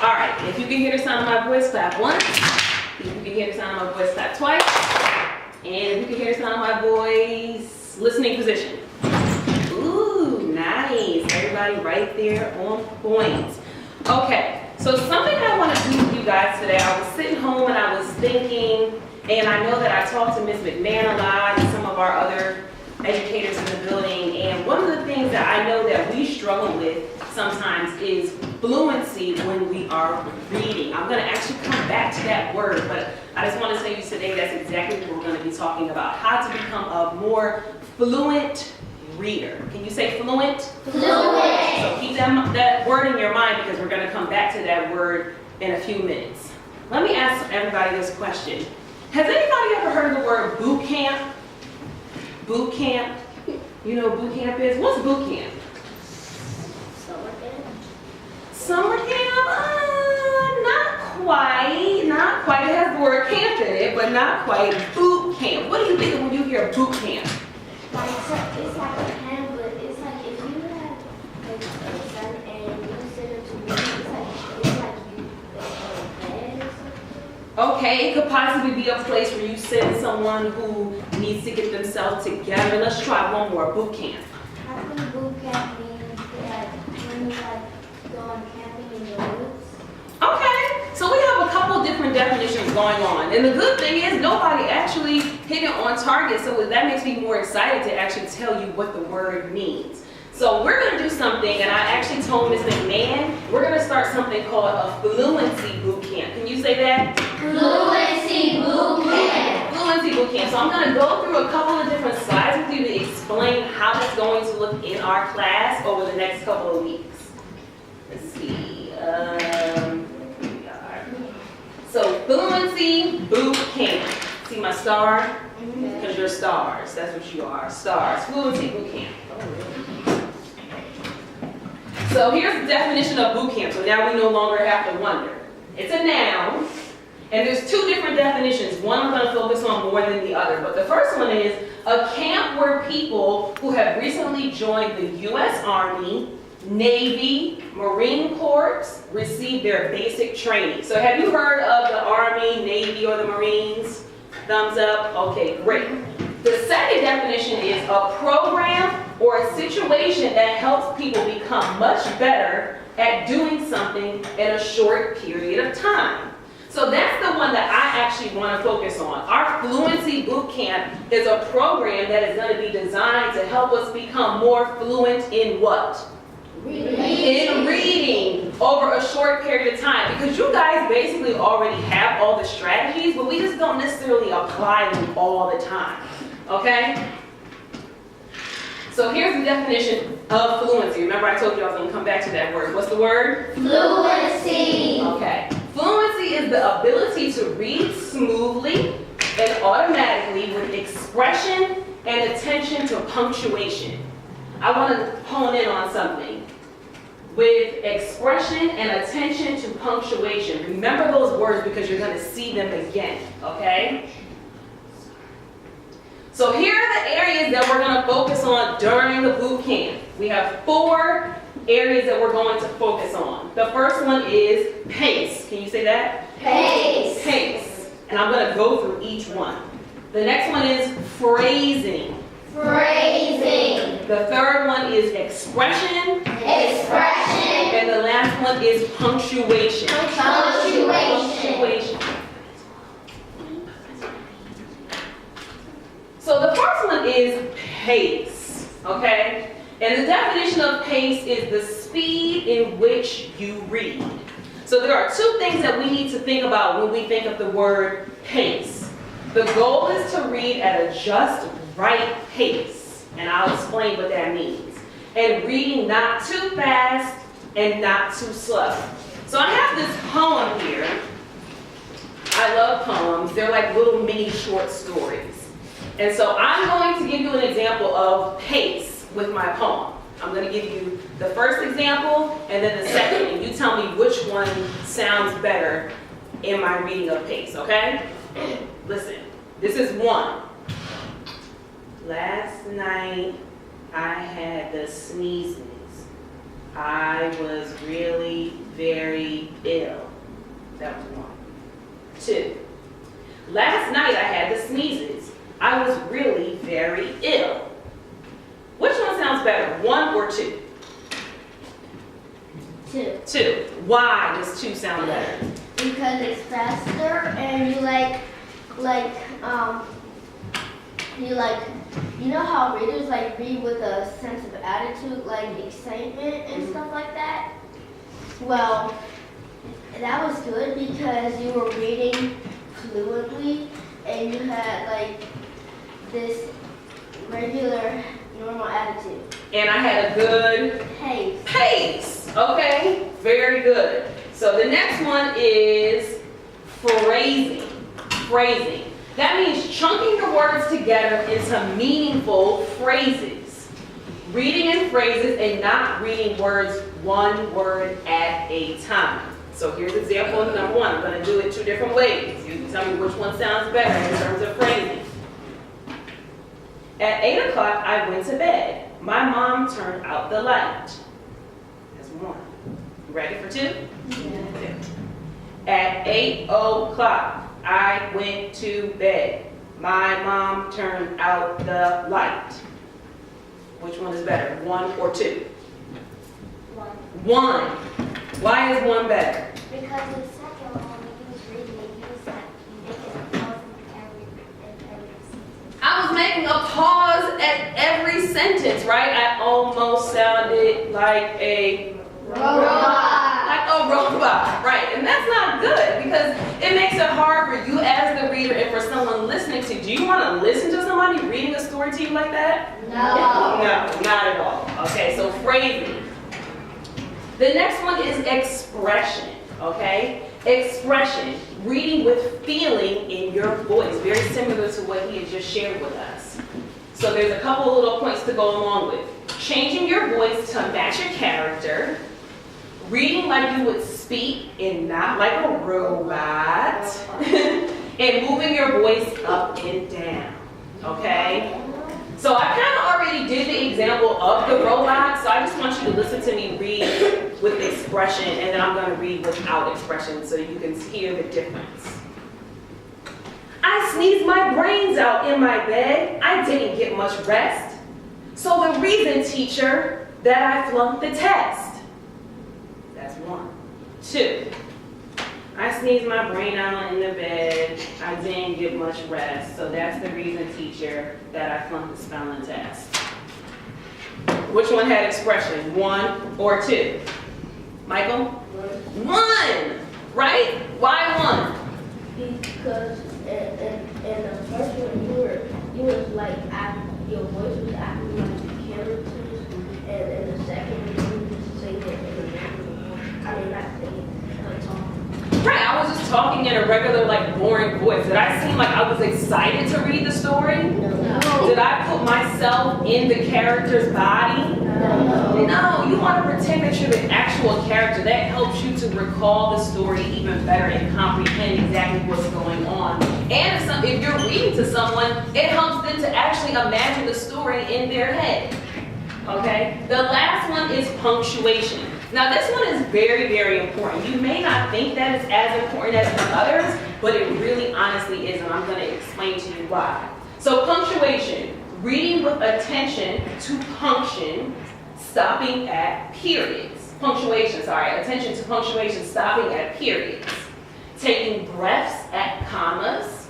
All right, if you can hear the sound of my voice, clap once. If you can hear the sound of my voice, clap twice. And if you can hear the sound of my voice, listening position. Ooh, nice. Everybody right there on point. Okay, so something I want to do with you guys today, I was sitting home and I was thinking, and I know that I talked to Ms. McMahon a lot and some of our other educators in the building, and one of the things that I know that we struggle with sometimes is fluency when we are reading. I'm going to actually come back to that word, but I just want to say to you today that's exactly what we're going to be talking about, how to become a more fluent reader. Can you say fluent? Fluent. So keep that word in your mind because we're going to come back to that word in a few minutes. Let me ask everybody this question. Has anybody ever heard of the word boot camp? Boot camp? You know what boot camp is? What's boot camp? Summer camp. Summer camp? Not quite. It has the word camp in it, but not quite. Boot camp. What do you think of when you hear boot camp? Like it's like a camp, but it's like if you have like a son and you sit him to read, it's like you bed or something. Okay, it could possibly be a place where you send someone who needs to get themselves together. Let's try one more. Boot camp. I think boot camp means that when you like go on camping in the woods. Okay, so we have a couple different definitions going on. And the good thing is nobody actually hit it on target, so that makes me more excited to actually tell you what the word means. So we're going to do something, and I actually told Ms. McMahon, we're going to start something called a fluency boot camp. Can you say that? Fluency boot camp. Fluency boot camp. So I'm going to go through a couple of different slides with you to explain how that's going to look in our class over the next couple of weeks. Let's see. Here we are. So fluency boot camp. See my star? Because you're stars. That's what you are. Stars. Fluency boot camp. So here's the definition of boot camp. So now we no longer have to wonder. It's a noun. And there's two different definitions. One I'm going to focus on more than the other. But the first one is a camp where people who have recently joined the U.S. Army, Navy, Marine Corps receive their basic training. So have you heard of the Army, Navy, or the Marines? Thumbs up. Okay, great. The second definition is a program or a situation that helps people become much better at doing something in a short period of time. So that's the one that I actually want to focus on. Our Fluency Boot Camp is a program that is going to be designed to help us become more fluent in what? In reading over a short period of time, because you guys basically already have all the strategies, but we just don't necessarily apply them all the time. Okay? So here's the definition of fluency. Remember I told you I was going to come back to that word. What's the word? Fluency. Okay. Fluency is the ability to read smoothly and automatically with expression and attention to punctuation. I want to hone in on something. With expression and attention to punctuation. Remember those words because you're going to see them again, okay? So here are the areas that we're going to focus on during the boot camp. We have 4 areas that we're going to focus on. The first one is pace. Can you say that? Pace. Pace. And I'm going to go through each one. The next one is phrasing. Phrasing. The third one is expression. Expression. And the last one is punctuation. Punctuation. So the first one is pace, okay? And the definition of pace is the speed in which you read. So there are 2 things that we need to think about when we think of the word pace. The goal is to read at a just right pace, and I'll explain what that means. And reading not too fast and not too slow. So I have this poem here. I love poems. They're like little mini short stories. And so I'm going to give you an example of pace with my poem. I'm going to give you the first example and then the second, and you tell me which one sounds better in my reading of pace, okay? Listen, this is 1. Last night I had the sneezes. I was really very ill. That was 1. 2. Last night I had the sneezes. I was really very ill. Which one sounds better, 1 or 2? 2. 2. Why does 2 sound better? Because it's faster and you know how readers read with a sense of attitude, like excitement and stuff like that? Well, that was good because you were reading fluently and you had this regular, normal attitude. And I had a good pace. Okay, very good. So the next one is phrasing. Phrasing. That means chunking the words together into meaningful phrases. Reading in phrases and not reading words one word at a time. So here's example number 1. I'm going to do it 2 different ways. You can tell me which one sounds better in terms of phrasing. At 8 o'clock, I went to bed. My mom turned out the light. That's 1. Ready for 2? Yeah. At 8 o'clock, I went to bed. My mom turned out the light. Which one is better, 1 or 2? 1. 1. Why is 1 better? Because the second one, when you was reading it, you was making a pause in every sentence. I was making a pause at every sentence, right? I almost sounded like a Robot. Like a robot, right? And that's not good because it makes it hard for you as the reader and for someone listening to you. Do you want to listen to somebody reading a story to you like that? No. No, not at all. Okay, so phrasing. The next one is expression, okay? Expression, reading with feeling in your voice, very similar to what he had just shared with us. So there's a couple of little points to go along with. Changing your voice to match your character, reading like you would speak and not like a robot, and moving your voice up and down, okay? So I kind of already did the example of the robot, so I just want you to listen to me read with expression, and then I'm going to read without expression so you can hear the difference. I sneezed my brains out in my bed. I didn't get much rest. So the reason, teacher, that I flunked the test. That's 1. 2. I sneezed my brain out in the bed. I didn't get much rest. So that's the reason, teacher, that I flunked the spelling test. Which one had expression, 1 or 2? Michael? 1, right? Why 1? Because in the first one you was your voice was acting like the characters, and in the second one you just saying it in a regular voice. I mean, not saying talking. Right, I was just talking in a regular, boring voice. Did I seem like I was excited to read the story? No. Did I put myself in the character's body? No, you want to pretend that you're the actual character. That helps you to recall the story even better and comprehend exactly what's going on. And if you're reading to someone, it helps them to actually imagine the story in their head. Okay? The last one is punctuation. Now this one is very, very important. You may not think that it's as important as the others, but it really honestly is, and I'm going to explain to you why. So punctuation, reading with attention to punction, stopping at periods. Attention to punctuation, stopping at periods. Taking breaths at commas,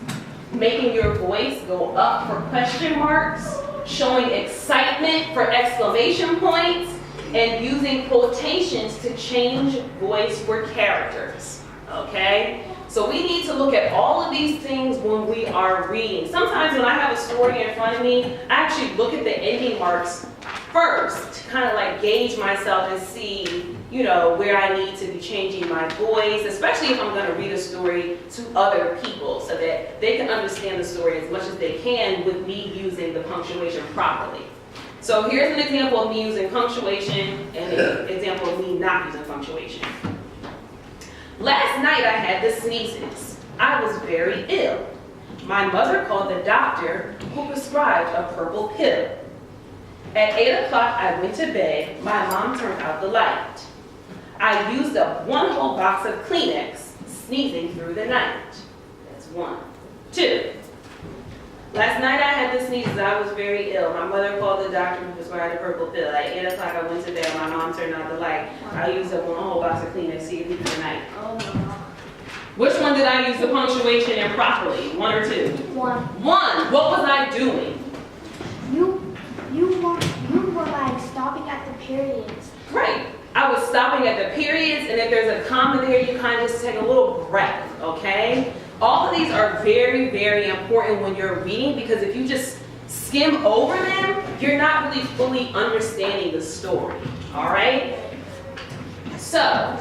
making your voice go up for question marks, showing excitement for exclamation points, and using quotations to change voice for characters, okay? So we need to look at all of these things when we are reading. Sometimes when I have a story in front of me, I actually look at the ending marks first to kind of gauge myself and see, where I need to be changing my voice, especially if I'm going to read a story to other people so that they can understand the story as much as they can with me using the punctuation properly. So here's an example of me using punctuation and an example of me not using punctuation. Last night I had the sneezes. I was very ill. My mother called the doctor who prescribed a purple pill. At 8 o'clock, I went to bed. My mom turned out the light. I used up one whole box of Kleenex, sneezing through the night. That's 1. 2. Last night I had the sneezes. I was very ill. My mother called the doctor and prescribed a purple pill. At 8 o'clock, I went to bed. My mom turned out the light. I used up one whole box of Kleenex, sneezing through the night. Oh my God. Which one did I use the punctuation improperly? 1 or 2? 1. 1. What was I doing? You were like stopping at the periods. Right. I was stopping at the periods, and if there's a comma there, you kind of just take a little breath, okay? All of these are very, very important when you're reading, because if you just skim over them, you're not really fully understanding the story, all right? So,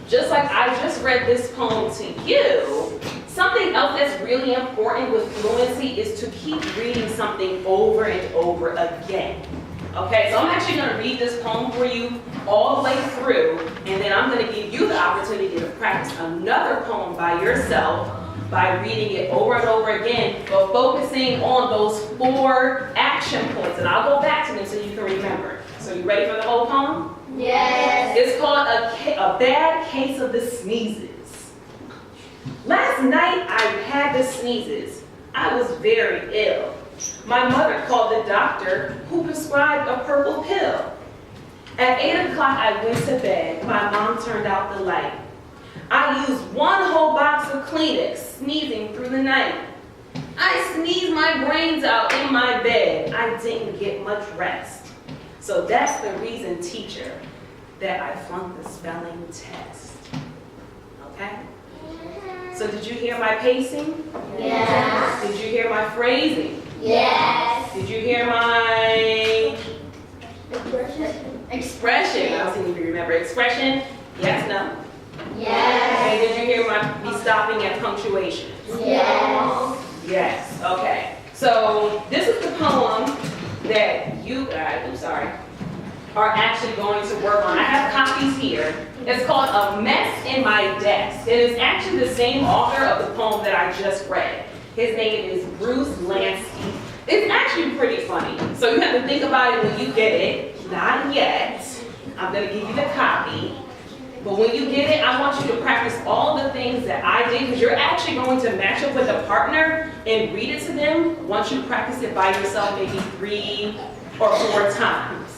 just like I just read this poem to you, something else that's really important with fluency is to keep reading something over and over again. Okay, so I'm actually going to read this poem for you all the way through, and then I'm going to give you the opportunity to practice another poem by yourself by reading it over and over again, but focusing on those 4 action points, and I'll go back to them so you can remember. So you ready for the whole poem? Yes. It's called a Bad Case of the Sneezes. Last night I had the sneezes. I was very ill. My mother called the doctor, who prescribed a purple pill. At 8 o'clock I went to bed. My mom turned out the light. I used one whole box of Kleenex, sneezing through the night. I sneezed my brains out in my bed. I didn't get much rest. So that's the reason, teacher, that I flunked the spelling test. Okay? So did you hear my pacing? Yes. Did you hear my phrasing? Yes. Did you hear my Expression. expression? I was thinking if you remember expression. Yes, no? Yes. Okay, did you hear me stopping at punctuation? Yes. Yes, okay. So this is the poem that you guys, are actually going to work on. I have copies here. It's called A Mess in My Desk. It is actually the same author of the poem that I just read. His name is Bruce Lansky. It's actually pretty funny. So you have to think about it when you get it. Not yet. I'm going to give you the copy. But when you get it, I want you to practice all the things that I did, because you're actually going to match up with a partner and read it to them once you practice it by yourself maybe 3 or 4 times.